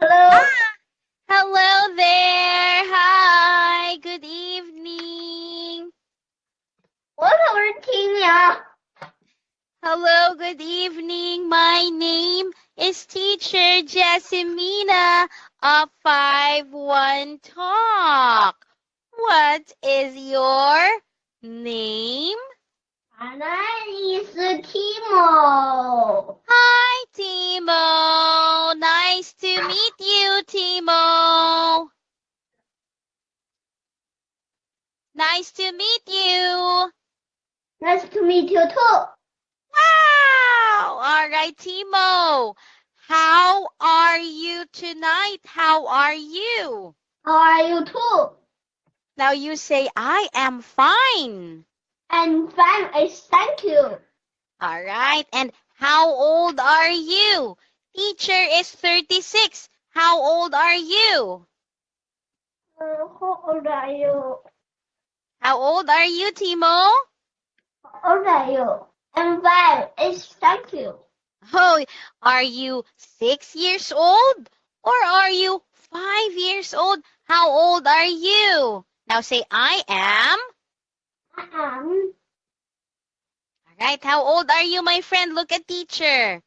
Hello. Ah, hello there. Hi, good evening. Hello, good evening. My name is Teacher Jessimina of 51 Talk. What is your name? My name is Timo. Hi, Timo. Nice to meet you, Timo. Nice to meet you. Nice to meet you too. Wow! All right, Timo. How are you tonight? How are you? How are you too? Now you say, I am fine. And fine, thank you. All right. And how old are you? Teacher is 36. How old are you? How old are you? How old are you, Timo? How old are you? And fine, thank you. Oh, are you 6 years old? Or are you 5 years old? How old are you? Now say, I am. Um, Right? How old are you, my friend? Look at teacher.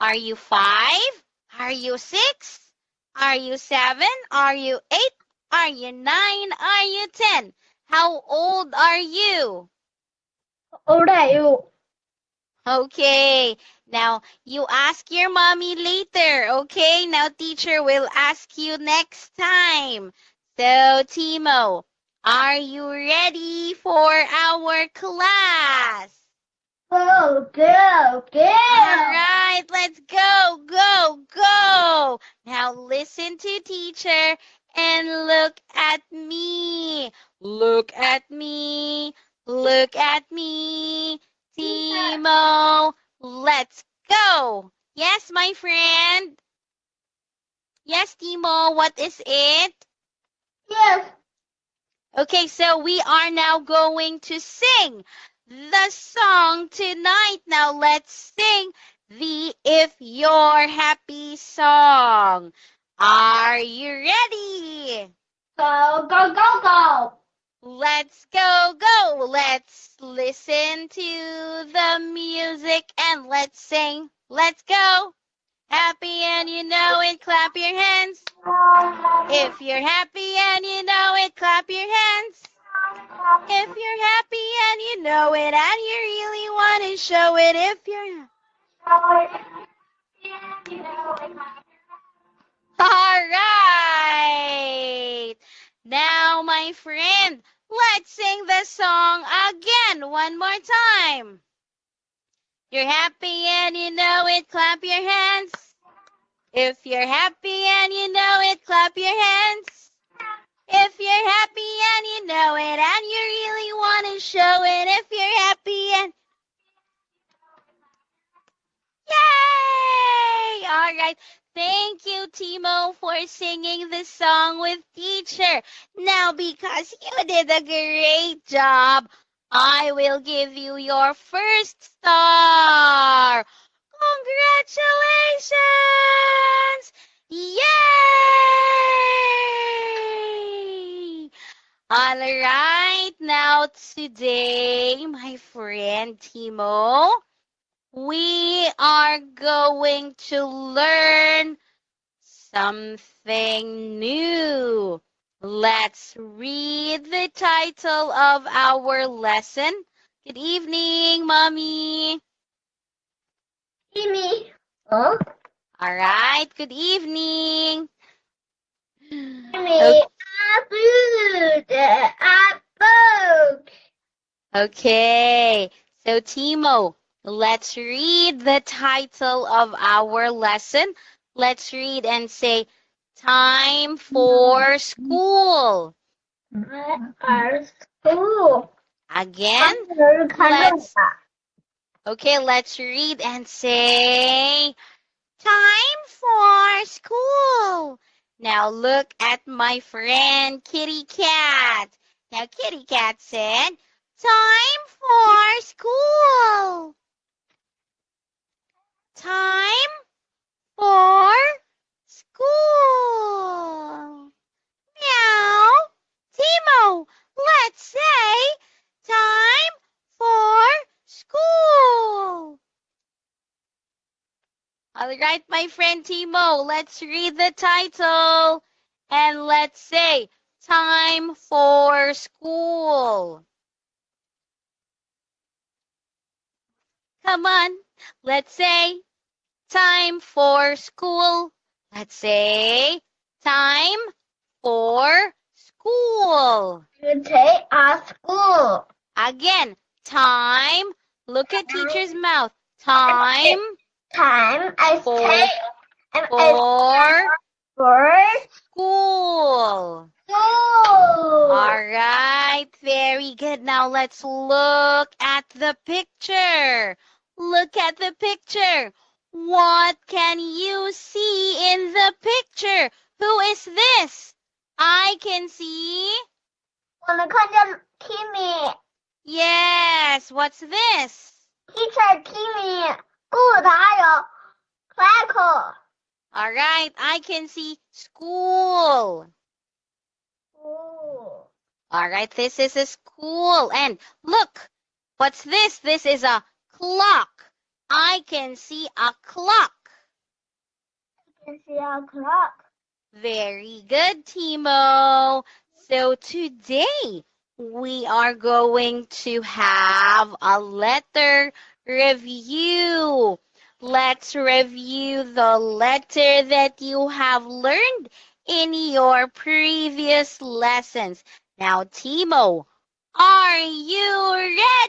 Are you 5? Are you 6? Are you 7? Are you 8? Are you 9? Are you 10? How old are you? how old are you? Okay. Now, you ask your mommy later. Okay? Now, teacher will ask you next time. So, Timo, are you ready for our class? Go, go, All go. right, let's go, go, go. Now listen to teacher and look at me. Look at me. Look at me. Timo, let's go. Yes, my friend. Yes, Timo, what is it? Yes. Okay, so we are now going to sing the song tonight. Now let's sing the If You're Happy song. Are you ready? Go, go, go, go. Let's go, go. Let's listen to the music and let's sing. Let's go. Happy and you know it, clap your hands. If you're happy and you know it, clap your hands. If you're happy and you know it and you really want to show it, if you're all right. Now, my friend, let's sing the song again one more time. You're happy and you know it, clap your hands. If you're happy and you know it, clap your hands. If you're happy and you know it and you really want to show it, if you're happy and yay! All right. Thank you, Timo, for singing this song with teacher. Now, because you did a great job, I will give you your first star. Congratulations! Yay! All right. Now, today, my friend Timo, we are going to learn something new. Let's read the title of our lesson. Good evening, Mommy. Timmy. Huh? All right, good evening. Timmy. Apple. Okay, so Timo, let's read the title of our lesson. Let's read and say, Time for School. Our school. Again, let's read and say, Time for School. Now look at my friend Kitty Cat. Now Kitty Cat said, Time for school. Time for school. All right, my friend Timo, let's read the title and let's say time for school. Come on, let's say time for school. Let's say time for school. Today at school. Again, time. Look at teacher's mouth. Time Time I for stay for for school. school. All right, very good. Now let's look at the picture. Look at the picture. What can you see in the picture? Who is this? I can see. 我能看见 Timmy Yes, what's this? teacher Timmy good 还有 Crackle. All right, I can see school. Ooh. All right, this is a school. And look, what's this? This is a clock. I can see a clock. I can see a clock. Very good, Timo. So today we are going to have a letter review. Let's review the letter that you have learned in your previous lessons. Now, Timo, are you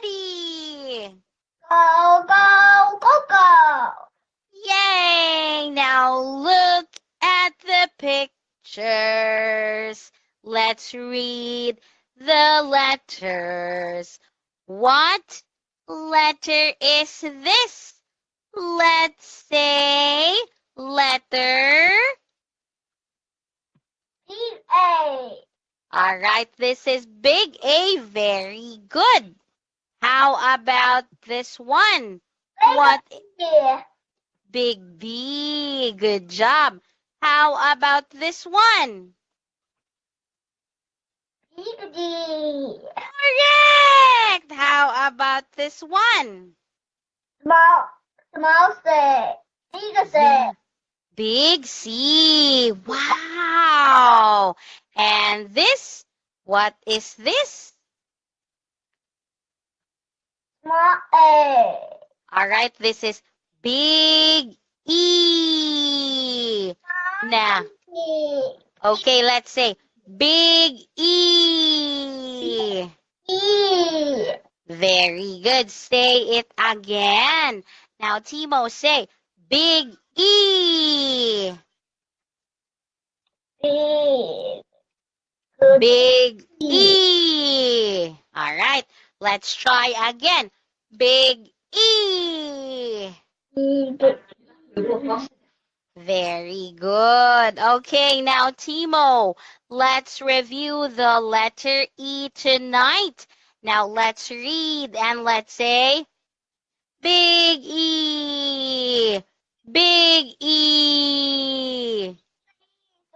ready? Go, go, go, go. Yay! Now look at the pictures. Let's read the letters. What letter is this? Let's say letter. Big A. All right, this is big A. Very good. How about this one? What? Yeah. Big B. Good job. How about this one? Big D. Correct. How about this one? Small C. Big C. Big C. Wow. And this? What is this? Small A. All right, this is big E. Now, E. okay, let's say big E. E. Very good. Say it again. Now, Timo, say big E. Big. Big E. All right, let's try again. Big E. Big. Very good. Okay, now, Timo, let's review the letter E tonight. Now, let's read and let's say big E. Big E.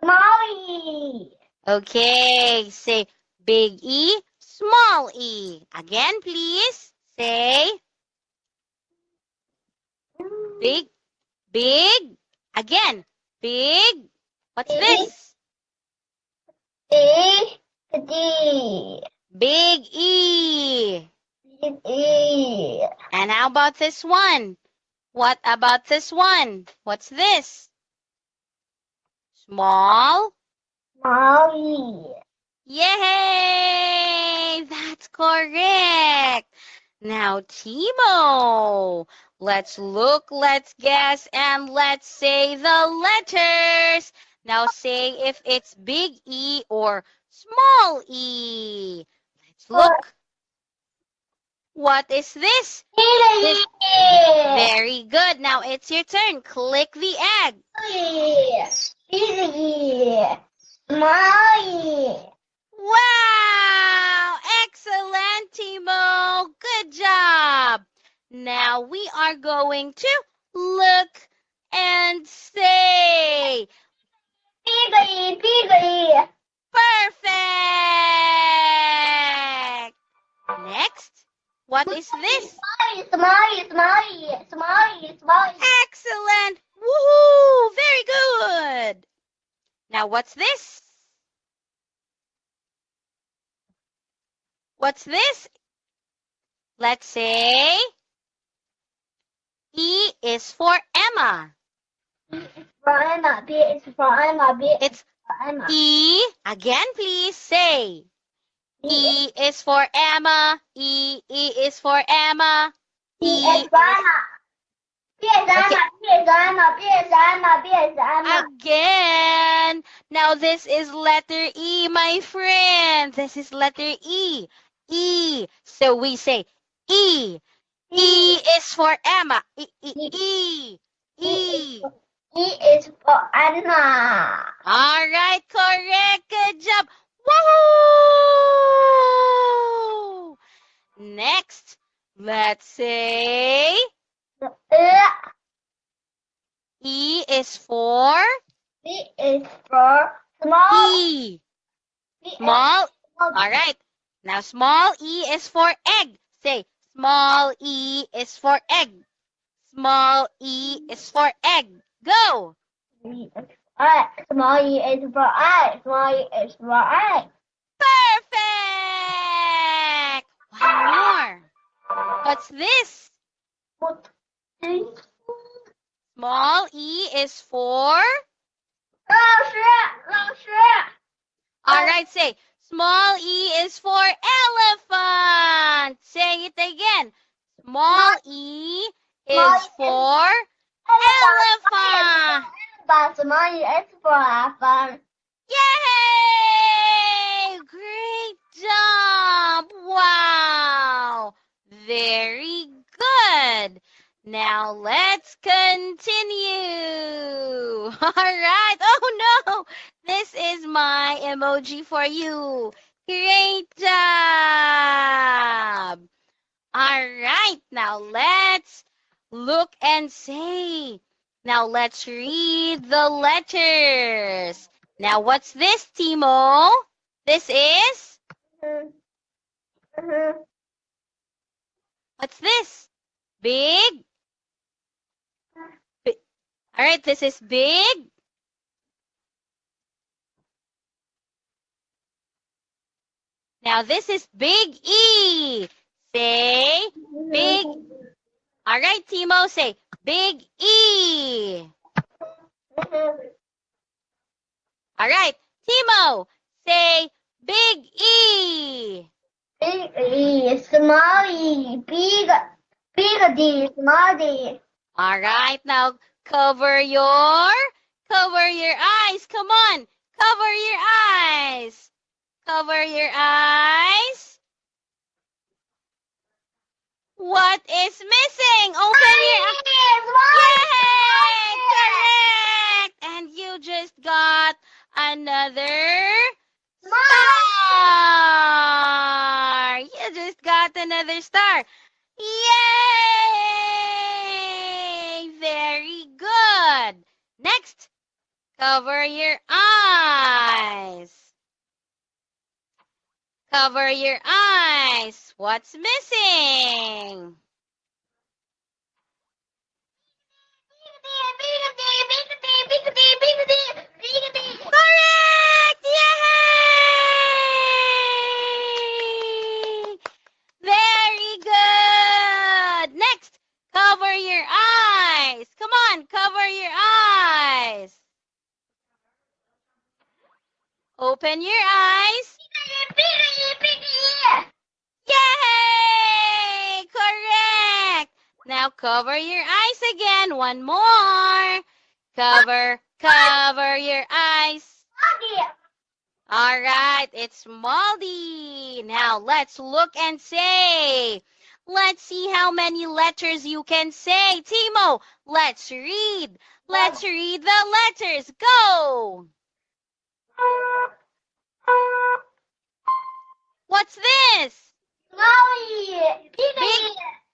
Small E. Okay, say big E, small E. Again, please. Say big, big. Again, big. What's Big. this? Big D. Big E. Big E. And how about this one? What about this one? What's this? Small. Small E. Yay! That's correct. Now, Timo, let's look, let's guess, and let's say the letters. Now say if it's big E or small E. Let's look. What is this? Big E. Very good. Now it's your turn. Click the egg. Big E. Small E. Wow! Excellent, Timo. Good job. Now we are going to look and say. Big E. Big E. Perfect. Next, what is this? Small E. Small E. Small E. Small E. Small E. Excellent. Now, what's this? What's this? Let's say E is for Emma. For Emma. B is for Emma. B is It's for Emma. E. Again, please say. E is for Emma. E is for Emma. B is for Emma. B is Emma. Okay. B is Emma. B is Emma. B is Emma. Again. Now this is letter E, my friend. This is letter E. E. So we say E. E is for Emma. E. E is for Emma. All right, correct. Good job. Woohoo! Next, let's say E is for B is for small. E. B is Small. small. All right. Now, small E is for egg. Say, small E is for egg. Small E is for egg. Go. Small E is for I. Small E is for I. Perfect. One more. What's this? Small E is for? 老师，老师。 All right, say, small E is for elephant. Say it again. Small E is for elephant. Small E is for elephant. Yay! Great job! Wow! Very good. Now let's continue. All right. Oh no! This is my emoji for you. Great job. All right. Now let's look and say. Now let's read the letters. Now what's this, Timo? This is? What's this? Big? All right, this is big. Now this is big E. Say big. All right, Timo, say big E. All right, Timo, say big E. Big E, small E, big D, small D. All right, now cover your eyes. Come on, cover your eyes. Cover your eyes. What is missing? Open your eyes. Yay! Correct! And you just got another star. You just got another star. Yay! Very good. Next, cover your eyes. Cover your eyes. What's missing? Correct! Yay! Very good. Next, cover your eyes. Come on, cover your eyes. Open your eyes. Yay! Correct. Now cover your eyes again. One more. Cover your eyes. All right, it's Moldy. Now let's look and say. Let's see how many letters you can say. Timo, let's read. Let's read the letters. Go. What's this? Small E, big Big E.